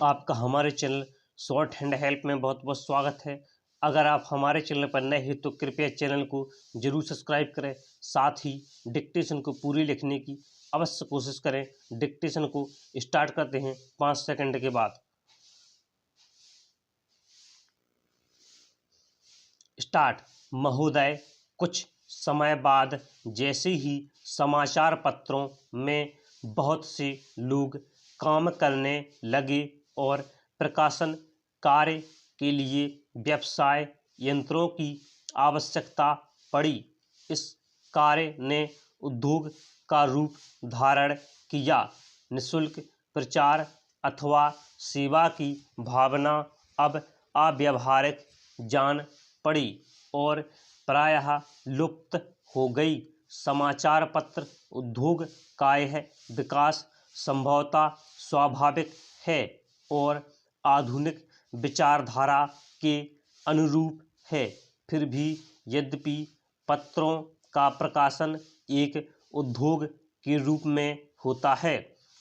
आपका हमारे channel short hand help में बहुत बहुत स्वागत है। अगर आप हमारे चैनल पर नए हैं तो कृपया चैनल को जरूर सब्सक्राइब करें। साथ ही डिक्टेशन को पूरी लिखने की अवश्य कोशिश करें। डिक्टेशन को स्टार्ट करते हैं 5 सेकंड के बाद। स्टार्ट। महोदय, कुछ समय बाद जैसे ही समाचार पत्रों में बहुत से लोग काम करने लगे और प्रकाशन कार्य के लिए व्यवसाय यंत्रों की आवश्यकता पड़ी, इस कार्य ने उद्योग का रूप धारण किया। निःशुल्क प्रचार अथवा सेवा की भावना अब अव्यावहारिक जान पड़ी और प्रायः लुप्त हो गई। समाचार पत्र उद्योग का यह विकास संभवतः स्वाभाविक है और आधुनिक विचारधारा के अनुरूप है। फिर भी यद्यपि पत्रों का प्रकाशन एक उद्योग के रूप में होता है,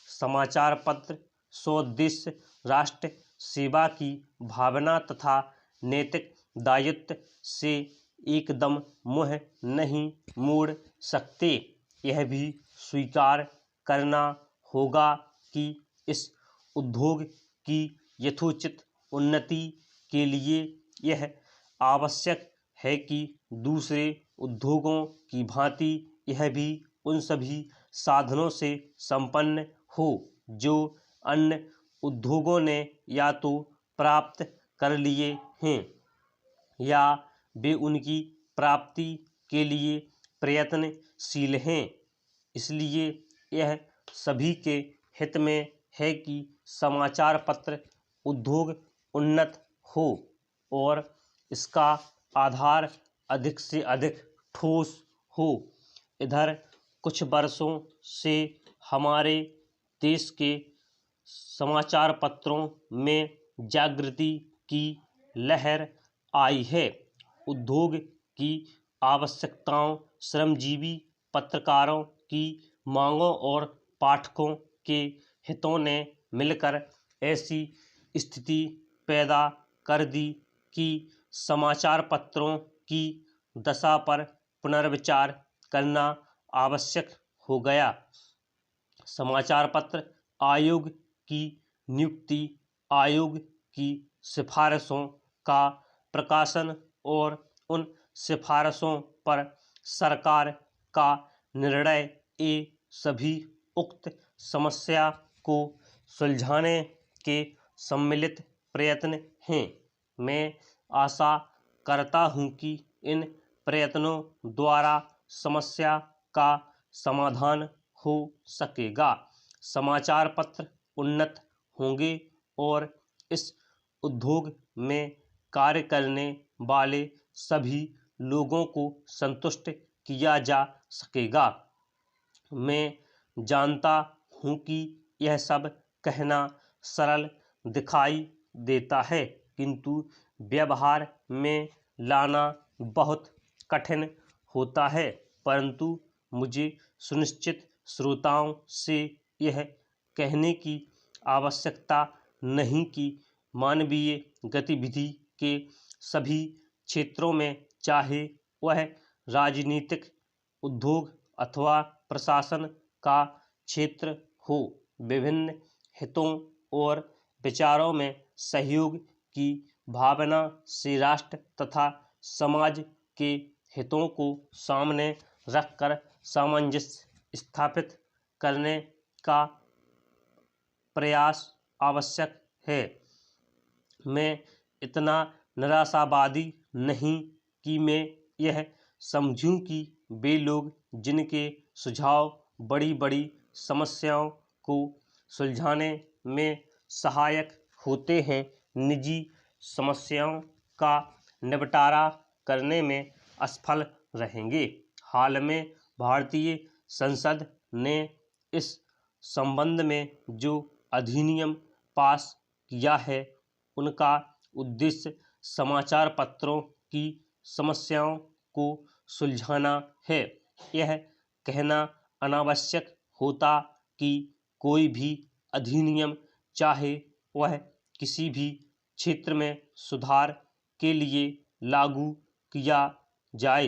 समाचार पत्र स्वोद्देश्य राष्ट्र सेवा की भावना तथा नैतिक दायित्व से एकदम मुँह नहीं मोड़ सकते। यह भी स्वीकार करना होगा कि इस उद्योग की यथोचित उन्नति के लिए यह आवश्यक है कि दूसरे उद्योगों की भांति यह भी उन सभी साधनों से संपन्न हो जो अन्य उद्योगों ने या तो प्राप्त कर लिए हैं या वे उनकी प्राप्ति के लिए प्रयत्नशील हैं। इसलिए यह सभी के हित में है कि समाचार पत्र उद्योग उन्नत हो और इसका आधार अधिक से अधिक ठोस हो। इधर कुछ वर्षों से हमारे देश के समाचार पत्रों में जागृति की लहर आई है। उद्योग की आवश्यकताओं, श्रमजीवी पत्रकारों की मांगों और पाठकों के हितों ने मिलकर ऐसी स्थिति पैदा कर दी कि समाचार पत्रों की दशा पर पुनर्विचार करना आवश्यक हो गया। समाचार पत्र आयोग की नियुक्ति, आयोग की सिफारिशों का प्रकाशन और उन सिफारिशों पर सरकार का निर्णय, ये सभी उक्त समस्या को सुलझाने के सम्मिलित प्रयत्न हैं। मैं आशा करता हूं कि इन प्रयत्नों द्वारा समस्या का समाधान हो सकेगा, समाचार पत्र उन्नत होंगे और इस उद्योग में कार्य करने वाले सभी लोगों को संतुष्ट किया जा सकेगा। मैं जानता हूं कि यह सब कहना सरल दिखाई देता है, किंतु व्यवहार में लाना बहुत कठिन होता है। परंतु मुझे सुनिश्चित श्रोताओं से यह कहने की आवश्यकता नहीं कि मानवीय गतिविधि के सभी क्षेत्रों में, चाहे वह राजनीतिक, उद्योग अथवा प्रशासन का क्षेत्र हो, विभिन्न हितों और विचारों में सहयोग की भावना से राष्ट्र तथा समाज के हितों को सामने रखकर सामंजस्य स्थापित करने का प्रयास आवश्यक है। मैं इतना निराशावादी नहीं कि मैं यह समझूं कि वे लोग जिनके सुझाव बड़ी बड़ी समस्याओं को सुलझाने में सहायक होते हैं, निजी समस्याओं का निपटारा करने में असफल रहेंगे। हाल में भारतीय संसद ने इस संबंध में जो अधिनियम पास किया है, उनका उद्देश्य समाचार पत्रों की समस्याओं को सुलझाना है। यह कहना अनावश्यक होता कि कोई भी अधिनियम, चाहे वह किसी भी क्षेत्र में सुधार के लिए लागू किया जाए।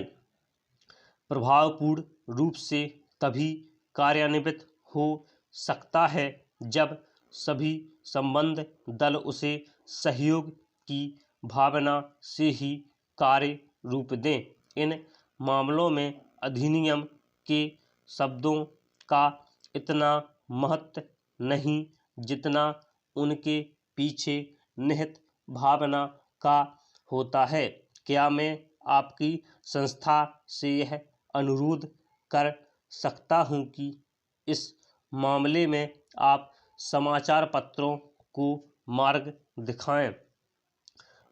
प्रभावपूर्ण रूप से तभी कार्यान्वित हो सकता है जब सभी संबद्ध दल उसे सहयोग की भावना से ही कार्य रूप दें। इन मामलों में अधिनियम के शब्दों का इतना महत्व नहीं जितना उनके पीछे निहित भावना का होता है। क्या मैं आपकी संस्था से यह अनुरोध कर सकता हूं कि इस मामले में आप समाचार पत्रों को मार्ग दिखाएं?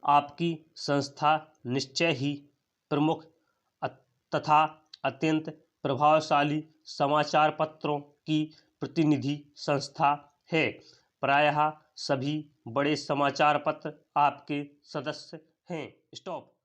आपकी संस्था निश्चय ही प्रमुख तथा अत्यंत प्रभावशाली समाचार पत्रों की प्रतिनिधि संस्था है। प्रायः सभी बड़े समाचार पत्र आपके सदस्य हैं। स्टॉप।